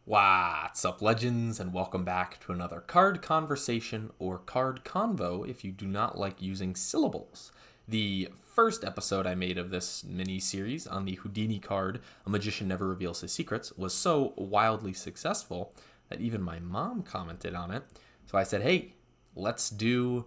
What's up, legends, and welcome back to another card conversation or card convo if you do not like using syllables. The first episode I made of this mini series on the Houdini card, A Magician Never Reveals His Secrets, was so wildly successful that even my mom commented on it. So I said, hey, let's do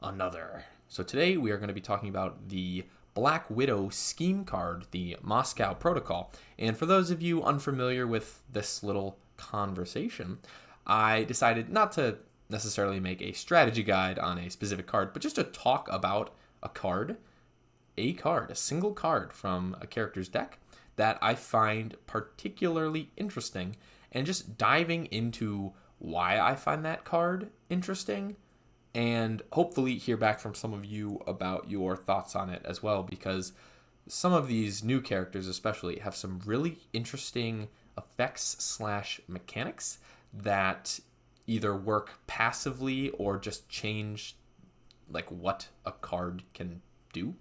another. So today we are going to be talking about the Black Widow scheme card, the Moscow Protocol. And for those of you unfamiliar with this little conversation, I decided not to necessarily make a strategy guide on a specific card, but just to talk about a single card from a character's deck that I find particularly interesting, and just diving into why I find that card interesting, and hopefully hear back from some of you about your thoughts on it as well, because some of these new characters especially have some really interesting effects slash mechanics that either work passively or just change like what a card can do.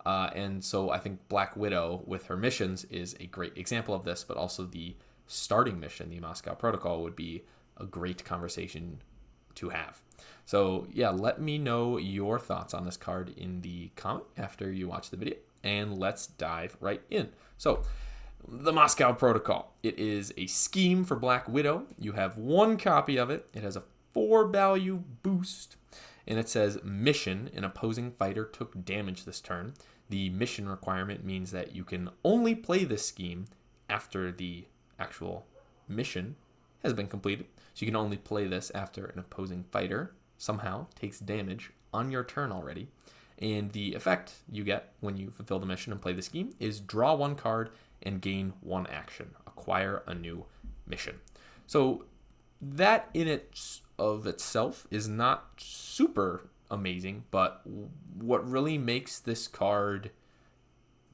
And so I think Black Widow with her missions is a great example of this, but also the starting mission, the Moscow Protocol, would be a great conversation to have. So yeah, let me know your thoughts on this card in the comment after you watch the video, and let's dive right in. So the Moscow Protocol, it is a scheme for Black Widow. You have one copy of it. It has a 4-value boost, and it says mission: an opposing fighter took damage this turn. The mission requirement means that you can only play this scheme after the actual mission has been completed. So you can only play this after an opposing fighter somehow takes damage on your turn already. And the effect you get when you fulfill the mission and play the scheme is draw one card and gain one action, acquire a new mission. So that in it of itself is not super amazing, but what really makes this card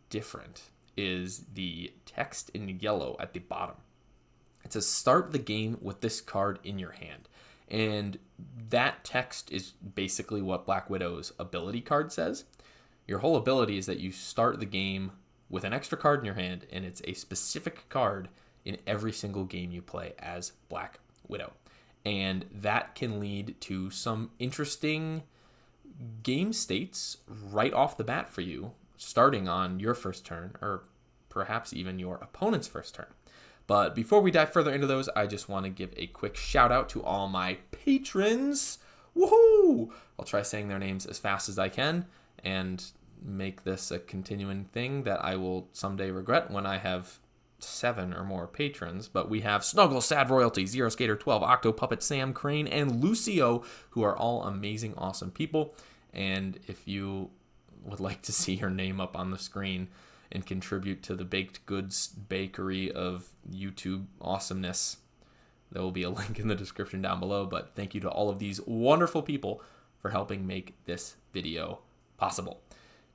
different is the text in yellow at the bottom. It says start the game with this card in your hand. And that text is basically what Black Widow's ability card says. Your whole ability is that you start the game with an extra card in your hand, and it's a specific card in every single game you play as Black Widow. And that can lead to some interesting game states right off the bat for you, starting on your first turn, or perhaps even your opponent's first turn. But before we dive further into those, I just want to give a quick shout out to all my patrons. Woohoo! I'll try saying their names as fast as I can and make this a continuing thing that I will someday regret when I have 7 or more patrons. But we have Snuggle, Sad Royalty, Zero Skater 12, Octo Puppet, Sam Crane, and Lucio, who are all amazing, awesome people. And if you would like to see your name up on the screen and contribute to the baked goods bakery of YouTube awesomeness, there will be a link in the description down below. But thank you to all of these wonderful people for helping make this video possible.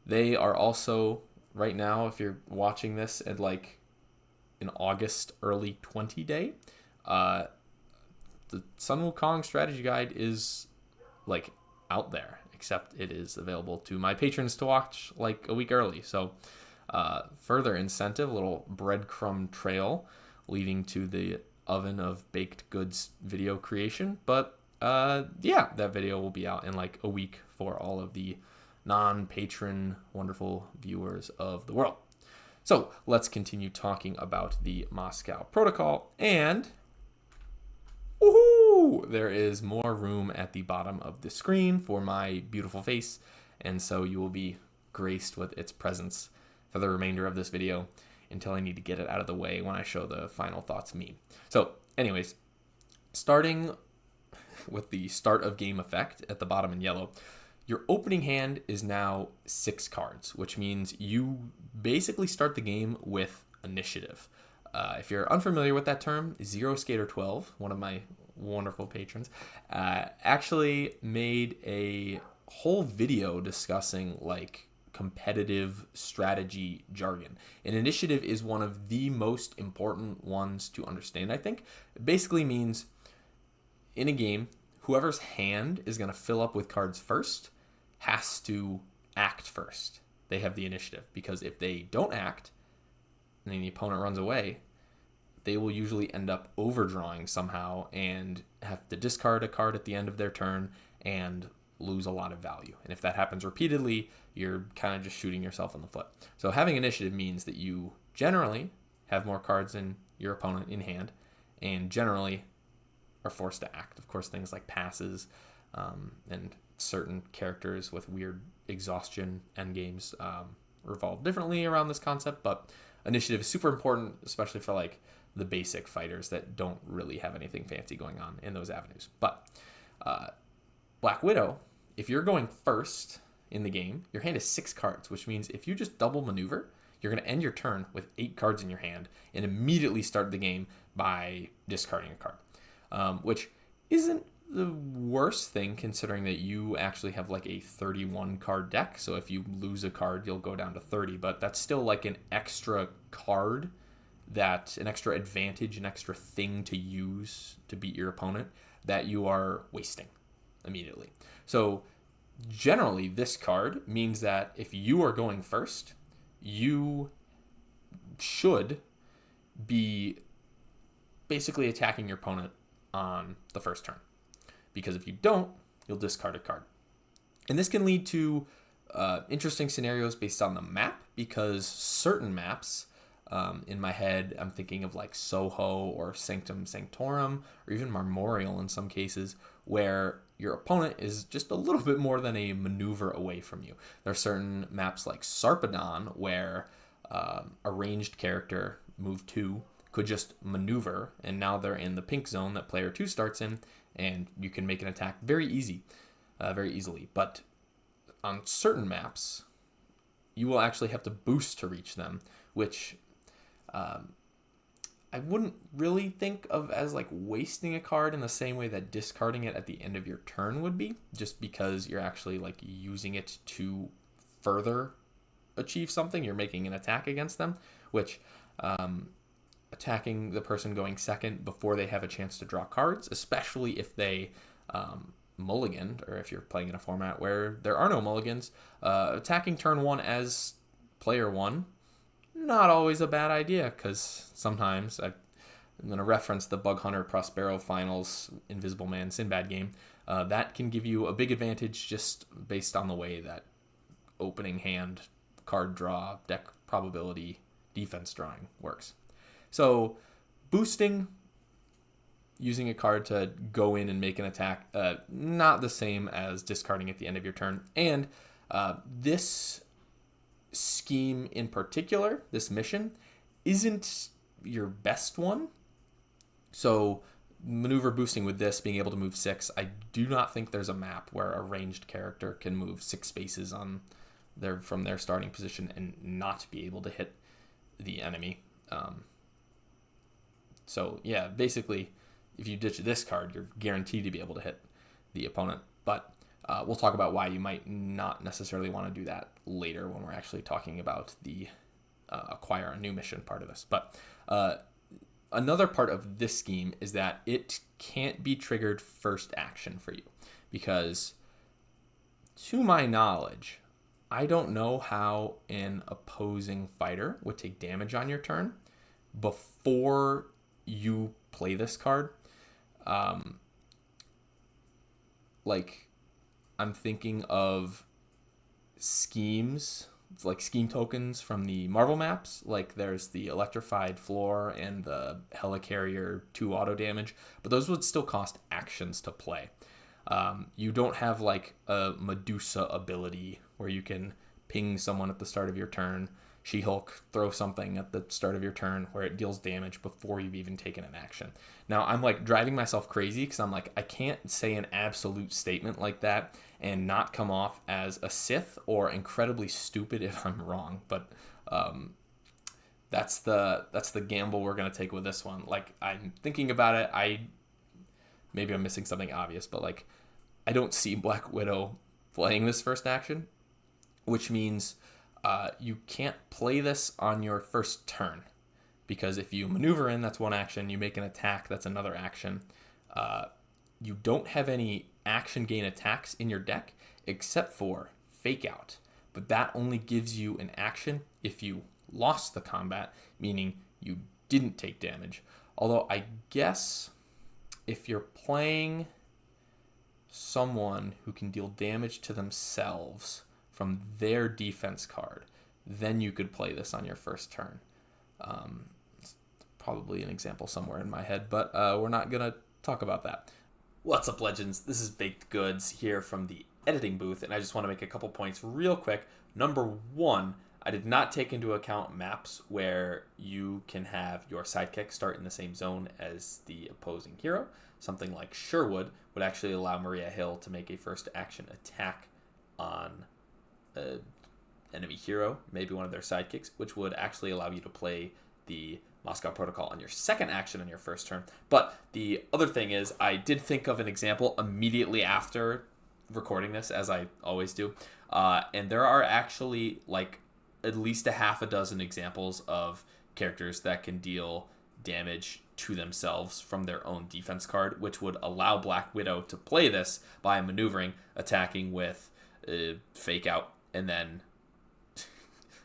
They are also, right now, if you're watching this at like an August early 20 day, the Sun Wukong strategy guide is like out there, except it is available to my patrons to watch like a week early. So further incentive, a little breadcrumb trail leading to the oven of baked goods video creation. But yeah, that video will be out in like a week for all of the non-patron wonderful viewers of the world. So let's continue talking about the Moscow Protocol. And woohoo, there is more room at the bottom of the screen for my beautiful face, and so you will be graced with its presence for the remainder of this video until I need to get it out of the way when I show the final thoughts meme. So anyways, starting with the start of game effect at the bottom in yellow, your opening hand is now 6 cards, which means you basically start the game with initiative. If you're unfamiliar with that term, Zero Skater 12, one of my wonderful patrons, actually made a whole video discussing like competitive strategy jargon. An initiative is one of the most important ones to understand, I think. It basically means in a game, whoever's hand is going to fill up with cards first has to act first. They have the initiative, because if they don't act and then the opponent runs away, they will usually end up overdrawing somehow and have to discard a card at the end of their turn and lose a lot of value. And if that happens repeatedly, you're kind of just shooting yourself in the foot. So having initiative means that you generally have more cards than your opponent in hand and generally are forced to act. Of course, things like passes and certain characters with weird exhaustion endgames revolve differently around this concept, but initiative is super important, especially for like the basic fighters that don't really have anything fancy going on in those avenues. But Black Widow, if you're going first in the game, your hand is 6 cards, which means if you just double maneuver, you're going to end your turn with 8 cards in your hand and immediately start the game by discarding a card, which isn't the worst thing considering that you actually have like a 31 card deck. So if you lose a card, you'll go down to 30, but that's still like an extra card, that an extra advantage, an extra thing to use to beat your opponent that you are wasting immediately. So generally this card means that if you are going first, you should be basically attacking your opponent on the first turn, because if you don't, you'll discard a card. And this can lead to interesting scenarios based on the map, because certain maps, in my head, I'm thinking of like Soho or Sanctum Sanctorum, or even Marmorial in some cases, where your opponent is just a little bit more than a maneuver away from you. There are certain maps like Sarpedon where a ranged character, move 2, could just maneuver, and now they're in the pink zone that player 2 starts in, and you can make an attack very easily. But on certain maps, you will actually have to boost to reach them, which I wouldn't really think of as like wasting a card in the same way that discarding it at the end of your turn would be, just because you're actually like using it to further achieve something. You're making an attack against them, which attacking the person going second before they have a chance to draw cards, especially if they mulliganed, or if you're playing in a format where there are no mulligans, attacking turn 1 as player 1, not always a bad idea, because sometimes I'm going to reference the Bug Hunter Prospero Finals Invisible Man Sinbad game. That can give you a big advantage just based on the way that opening hand, card draw, deck probability, defense drawing works. So boosting, using a card to go in and make an attack, not the same as discarding at the end of your turn. And this scheme in particular, this mission, isn't your best one. So maneuver boosting with this, being able to move 6, I do not think there's a map where a ranged character can move 6 spaces on from their starting position and not be able to hit the enemy. So yeah, basically, if you ditch this card, you're guaranteed to be able to hit the opponent. But we'll talk about why you might not necessarily want to do that later when we're actually talking about the acquire a new mission part of this. But another part of this scheme is that it can't be triggered first action for you, because to my knowledge, I don't know how an opposing fighter would take damage on your turn before you play this card. Like, I'm thinking of schemes, like scheme tokens from the Marvel maps. Like, there's the Electrified Floor and the Helicarrier 2 auto damage, but those would still cost actions to play. You don't have like a Medusa ability where you can ping someone at the start of your turn, She-Hulk throw something at the start of your turn where it deals damage before you've even taken an action. Now, I'm like driving myself crazy because I'm like, I can't say an absolute statement like that and not come off as a Sith or incredibly stupid if I'm wrong. But that's the gamble we're going to take with this one. Like, I'm thinking about it. Maybe I'm missing something obvious, but like, I don't see Black Widow playing this first action, which means you can't play this on your first turn, because if you maneuver in, that's one action. You make an attack, that's another action. You don't have any action gain attacks in your deck except for Fake Out, but that only gives you an action if you lost the combat, meaning you didn't take damage. Although I guess if you're playing someone who can deal damage to themselves from their defense card, then you could play this on your first turn. It's probably an example somewhere in my head, but we're not going to talk about that. What's up, Legends? This is Baked Goods here from the editing booth, and I just want to make a couple points real quick. Number one, I did not take into account maps where you can have your sidekick start in the same zone as the opposing hero. Something like Sherwood would actually allow Maria Hill to make a first action attack on an enemy hero, maybe one of their sidekicks, which would actually allow you to play the Moscow Protocol on your second action on your first turn. But the other thing is, I did think of an example immediately after recording this, as I always do. And there are actually like at least a half a dozen examples of characters that can deal damage to themselves from their own defense card, which would allow Black Widow to play this by maneuvering, attacking with fake out, and then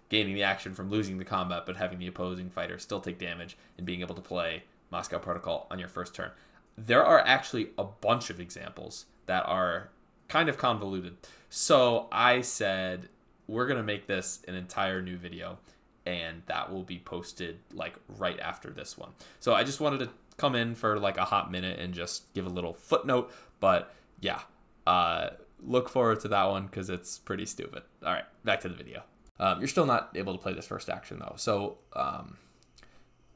gaining the action from losing the combat, but having the opposing fighter still take damage and being able to play Moscow Protocol on your first turn. There are actually a bunch of examples that are kind of convoluted. So I said, we're going to make this an entire new video, and that will be posted like right after this one. So I just wanted to come in for like a hot minute and just give a little footnote, but yeah, look forward to that one because it's pretty stupid. All right, back to the video. You're still not able to play this first action though. So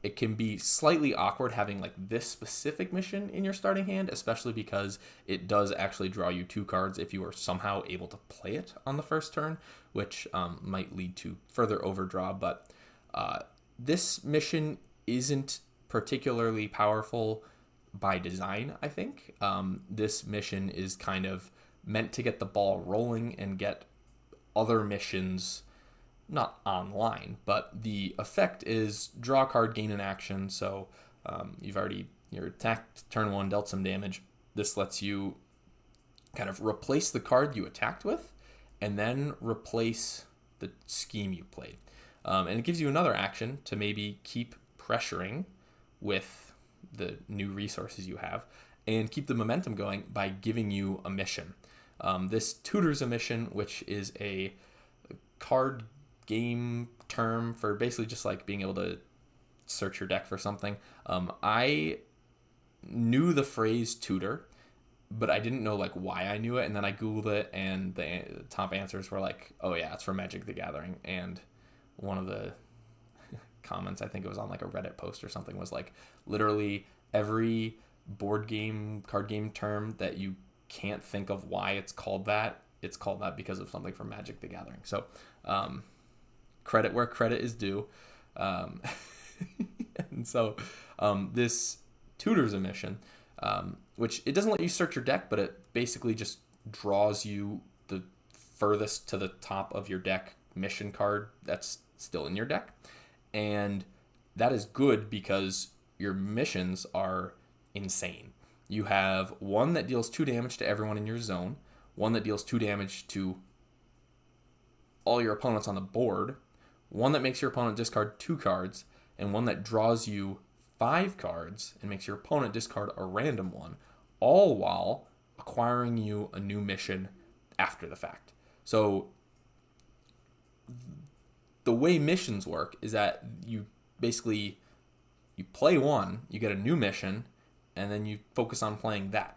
it can be slightly awkward having like this specific mission in your starting hand, especially because it does actually draw you 2 cards if you are somehow able to play it on the first turn, which might lead to further overdraw. But this mission isn't particularly powerful by design, I think. This mission is kind of meant to get the ball rolling and get other missions not online, but the effect is draw a card, gain an action. So you're attacked turn 1, dealt some damage. This lets you kind of replace the card you attacked with and then replace the scheme you played. And it gives you another action to maybe keep pressuring with the new resources you have and keep the momentum going by giving you a mission. This tutors a mission, which is a card game term for basically just like being able to search your deck for something. I knew the phrase tutor, but I didn't know like why I knew it, and then I googled it, and the top answers were like, oh yeah, it's for Magic the Gathering. And one of the comments, I think it was on like a Reddit post or something, was like, literally every board game, card game term that you can't think of why it's called that because of something from Magic the Gathering. So credit where credit is due. And so this tutors a mission, which it doesn't let you search your deck, but it basically just draws you the furthest to the top of your deck mission card that's still in your deck. And that is good because your missions are insane. You have one that deals 2 damage to everyone in your zone, one that deals 2 damage to all your opponents on the board, one that makes your opponent discard 2 cards, and one that draws you 5 cards and makes your opponent discard a random one, all while acquiring you a new mission after the fact. So the way missions work is that you basically you play one, you get a new mission, and then you focus on playing that.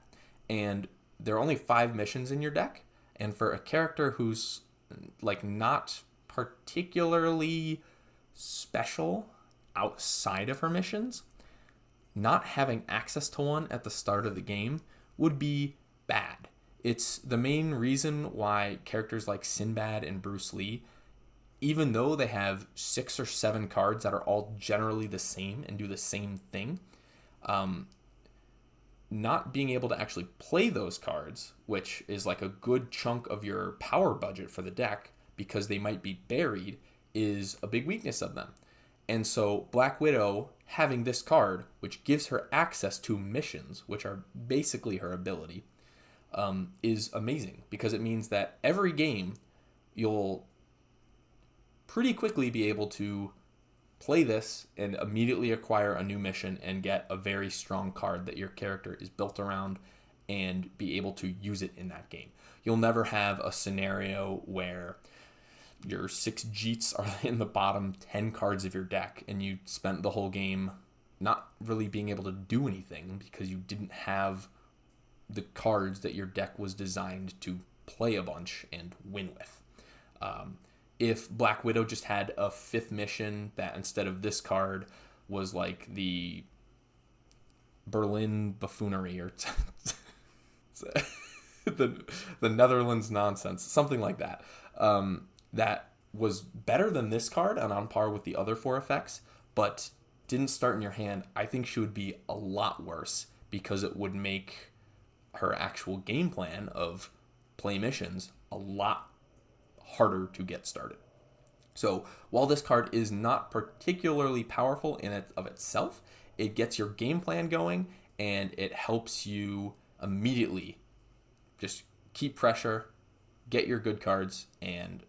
And there are only 5 missions in your deck, and for a character who's like not particularly special outside of her missions, not having access to one at the start of the game would be bad. It's the main reason why characters like Sinbad and Bruce Lee, even though they have 6 or 7 cards that are all generally the same and do the same thing, not being able to actually play those cards, which is like a good chunk of your power budget for the deck because they might be buried, is a big weakness of them. And so Black Widow having this card, which gives her access to missions, which are basically her ability, is amazing because it means that every game you'll pretty quickly be able to play this and immediately acquire a new mission and get a very strong card that your character is built around and be able to use it in that game. You'll never have a scenario where your 6 Jeets are in the bottom 10 cards of your deck and you spent the whole game not really being able to do anything because you didn't have the cards that your deck was designed to play a bunch and win with. If Black Widow just had a 5th mission that instead of this card was like the Berlin buffoonery or the Netherlands nonsense, something like that, that was better than this card and on par with the other 4 effects, but didn't start in your hand, I think she would be a lot worse because it would make her actual game plan of play missions a lot harder to get started. So while this card is not particularly powerful in it of itself, it gets your game plan going and it helps you immediately just keep pressure, get your good cards, and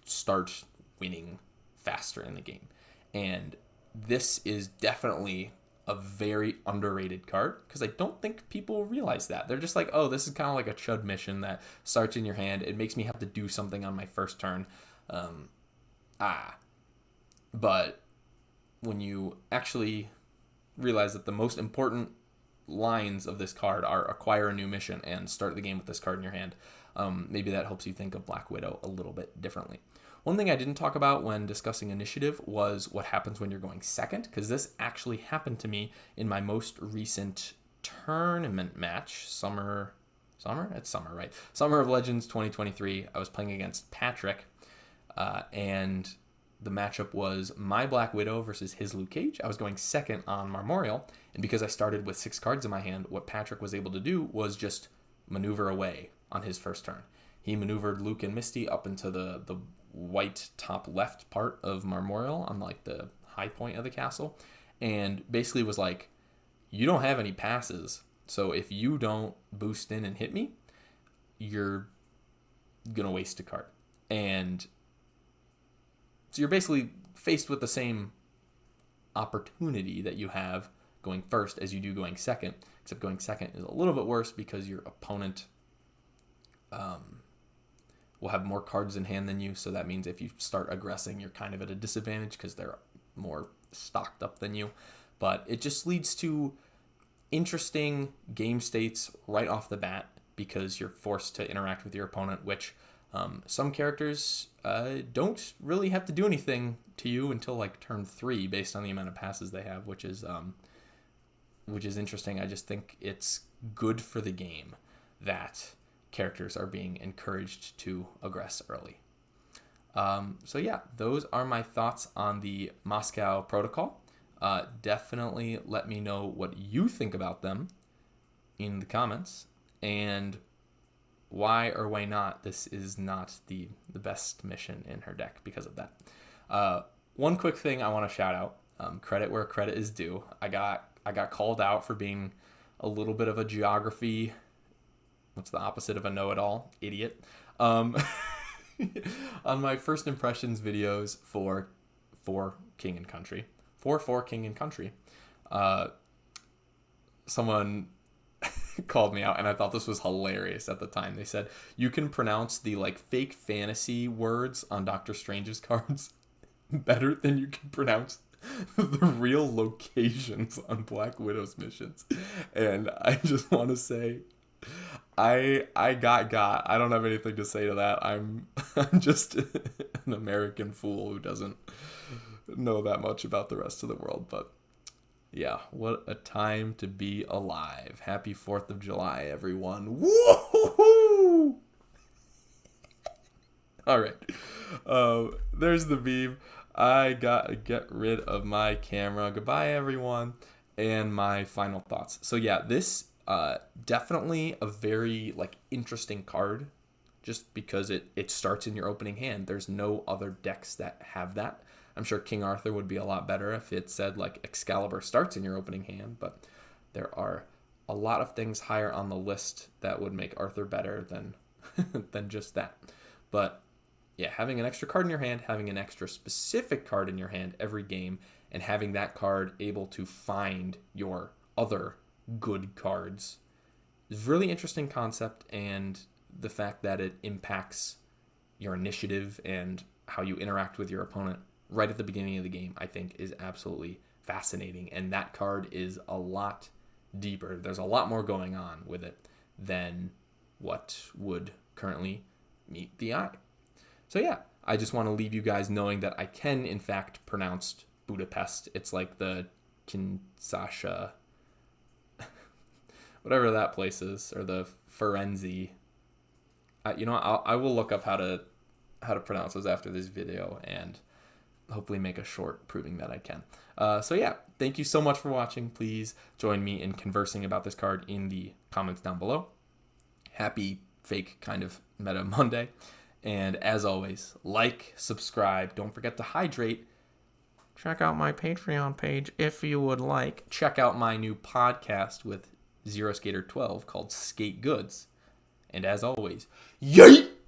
start winning faster in the game. And this is definitely a very underrated card because I don't think people realize that. They're just like, oh, this is kind of like a chud mission that starts in your hand. It makes me have to do something on my first turn. But when you actually realize that the most important lines of this card are acquire a new mission and start the game with this card in your hand, maybe that helps you think of Black Widow a little bit differently. One thing I didn't talk about when discussing initiative was what happens when you're going second, because this actually happened to me in my most recent tournament match, Summer, right? Summer of Legends 2023. I was playing against Patrick, and the matchup was my Black Widow versus his Luke Cage. I was going second on Marmorial, and because I started with 6 cards in my hand, what Patrick was able to do was just maneuver away on his first turn. He maneuvered Luke and Misty up into the white top left part of Marmorial on like the high point of the castle, and basically was like, you don't have any passes, so if you don't boost in and hit me, you're gonna waste a card. And so you're basically faced with the same opportunity that you have going first as you do going second, except going second is a little bit worse because your opponent will have more cards in hand than you, so that means if you start aggressing, you're kind of at a disadvantage because they're more stocked up than you. But it just leads to interesting game states right off the bat because you're forced to interact with your opponent, which some characters don't really have to do anything to you until like turn 3 based on the amount of passes they have, which is interesting. I just think it's good for the game that characters are being encouraged to aggress early. So yeah, those are my thoughts on the Moscow Protocol. Definitely let me know what you think about them in the comments and why or why not this is not the best mission in her deck because of that. One quick thing I want to shout out, credit where credit is due. I got called out for being a little bit of a geography, what's the opposite of a know-it-all? Idiot. On my first impressions videos for King and Country, for King and Country, someone called me out, and I thought this was hilarious at the time. They said, you can pronounce the like fake fantasy words on Doctor Strange's cards better than you can pronounce the real locations on Black Widow's missions. And I just want to say, I got. I don't have anything to say to that. I'm just an American fool who doesn't know that much about the rest of the world. But yeah, what a time to be alive. Happy 4th of July, everyone. Woo-hoo-hoo! All right. There's the meme. I got to get rid of my camera. Goodbye, everyone. And my final thoughts. So yeah, this definitely a very like interesting card just because it starts in your opening hand. There's no other decks that have that. I'm sure King Arthur would be a lot better if it said like Excalibur starts in your opening hand, but there are a lot of things higher on the list that would make Arthur better than than just that. But having an extra card in your hand, having an extra specific card in your hand every game, and having that card able to find your other good cards is a really interesting concept, and the fact that it impacts your initiative and how you interact with your opponent right at the beginning of the game, I think is absolutely fascinating. And that card is a lot deeper. There's a lot more going on with it than what would currently meet the eye. So yeah, I just want to leave you guys knowing that I can, in fact, pronounce Budapest. It's like the Kinshasa, whatever that place is, or the Firenze. I will look up how to pronounce those after this video, and hopefully make a short proving that I can. So yeah, thank you so much for watching. Please join me in conversing about this card in the comments down below. Happy fake kind of meta Monday. And as always, like, subscribe, don't forget to hydrate. Check out my Patreon page if you would like. Check out my new podcast with Zero Skater 12 called SkateGoods. And as always, yeet!